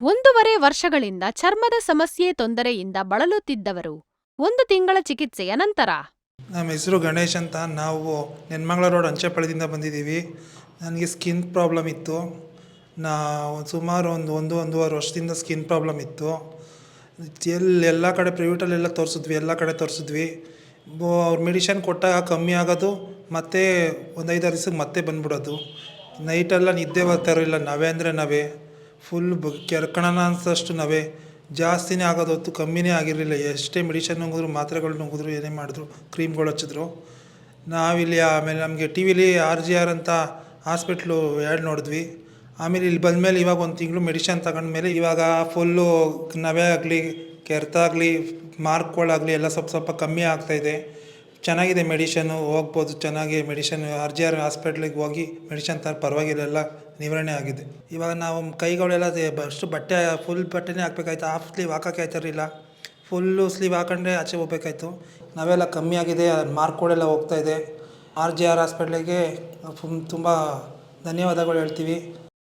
1.5 ವರ್ಷಗಳಿಂದ ಚರ್ಮದ ಸಮಸ್ಯೆ ತೊಂದರೆಯಿಂದ ಬಳಲುತ್ತಿದ್ದವರು 1 ತಿಂಗಳ ಚಿಕಿತ್ಸೆಯ ನಂತರ ನಮ್ಮ ಹೆಸರು ಗಣೇಶ್ ಅಂತ. ನಾವು ನೆನ್ಮಂಗ್ಲ ರೋಡ್ ಅಂಚೆಪಾಳ್ಯದಿಂದ ಬಂದಿದ್ದೀವಿ. ನನಗೆ ಸ್ಕಿನ್ ಪ್ರಾಬ್ಲಮ್ ಇತ್ತು. ಸುಮಾರು ಒಂದೂವರೆ ವರ್ಷದಿಂದ ಸ್ಕಿನ್ ಪ್ರಾಬ್ಲಮ್ ಇತ್ತು. ಎಲ್ಲ ಕಡೆ ಪ್ರೈವೇಟಲ್ಲೆಲ್ಲ ತೋರಿಸಿದ್ವಿ, ಎಲ್ಲ ಕಡೆ ತೋರಿಸಿದ್ವಿ. ಅವ್ರು ಮೆಡಿಷನ್ ಕೊಟ್ಟಾಗ ಕಮ್ಮಿ ಆಗೋದು, ಮತ್ತು ಒಂದು 5-6 ದಿವ್ಸಕ್ಕೆ ಮತ್ತೆ ಬಂದ್ಬಿಡೋದು. ನೈಟೆಲ್ಲ ನಿದ್ದೆ ಬರ್ತಾ ಇರಲಿಲ್ಲ. ನವೆ ಅಂದರೆ ನವೆ, ಫುಲ್ ಕೆರ್ಕಣನ ಅನ್ಸೋಷ್ಟು ನವೆ ಜಾಸ್ತಿನೇ ಆಗೋದು ಹೊತ್ತು ಕಮ್ಮಿನೇ ಆಗಿರಲಿಲ್ಲ. ಎಷ್ಟೇ ಮೆಡಿಷನ್ ನುಂಗಿದ್ರು, ಮಾತ್ರೆಗಳು ನುಂಗಿದ್ರು, ಏನೇ ಮಾಡಿದ್ರು, ಕ್ರೀಮ್ಗಳು ಹಚ್ಚಿದ್ರು. ನಾವಿಲ್ಲಿ ಆಮೇಲೆ ನಮಗೆ ಟಿ ವಿಲಿ RGR ಅಂತ ಹಾಸ್ಪಿಟ್ಲು ಆ್ಯಡ್ ನೋಡಿದ್ವಿ. ಆಮೇಲೆ ಇಲ್ಲಿ ಬಂದಮೇಲೆ ಇವಾಗ 1 ತಿಂಗಳು ಮೆಡಿಷನ್ ತಗೊಂಡ್ಮೇಲೆ ಇವಾಗ ಫುಲ್ಲು ನವೆ ಆಗಲಿ, ಕೆರೆತ ಆಗಲಿ, ಮಾರ್ಕ್ಗಳಾಗಲಿ ಎಲ್ಲ ಸ್ವಲ್ಪ ಕಮ್ಮಿ ಆಗ್ತಾಯಿದೆ. ಚೆನ್ನಾಗಿದೆ ಮೆಡಿಷನ್ನು, ಹೋಗ್ಬೋದು ಚೆನ್ನಾಗಿ. ಮೆಡಿಷನ್ RGR ಹಾಸ್ಪಿಟ್ಲಿಗೆ ಹೋಗಿ ಮೆಡಿಷನ್ ಪರವಾಗಿಲ್ಲ, ಎಲ್ಲ ನಿವಾರಣೆ ಆಗಿದೆ. ಇವಾಗ ನಾವು ಕೈಗಳೆಲ್ಲ ಅಷ್ಟು ಬಟ್ಟೆ ಫುಲ್ ಬಟ್ಟೆನೇ ಹಾಕ್ಬೇಕಾಯ್ತು. ಹಾಫ್ ಸ್ಲೀವ್ ಹಾಕೋಕ್ಕೆ ಆಯ್ತಿರಲಿಲ್ಲ. ಫುಲ್ಲು ಸ್ಲೀವ್ ಹಾಕೊಂಡ್ರೆ ಆಚೆ ಹೋಗ್ಬೇಕಾಯ್ತು. ನಾವೆಲ್ಲ ಕಮ್ಮಿ ಆಗಿದೆ, ಮಾರ್ಕ್ಗಳೆಲ್ಲ ಹೋಗ್ತಾಯಿದೆ. RGR ಹಾಸ್ಪಿಟ್ಲಿಗೆ ತುಂಬ ಧನ್ಯವಾದಗಳು ಹೇಳ್ತೀವಿ.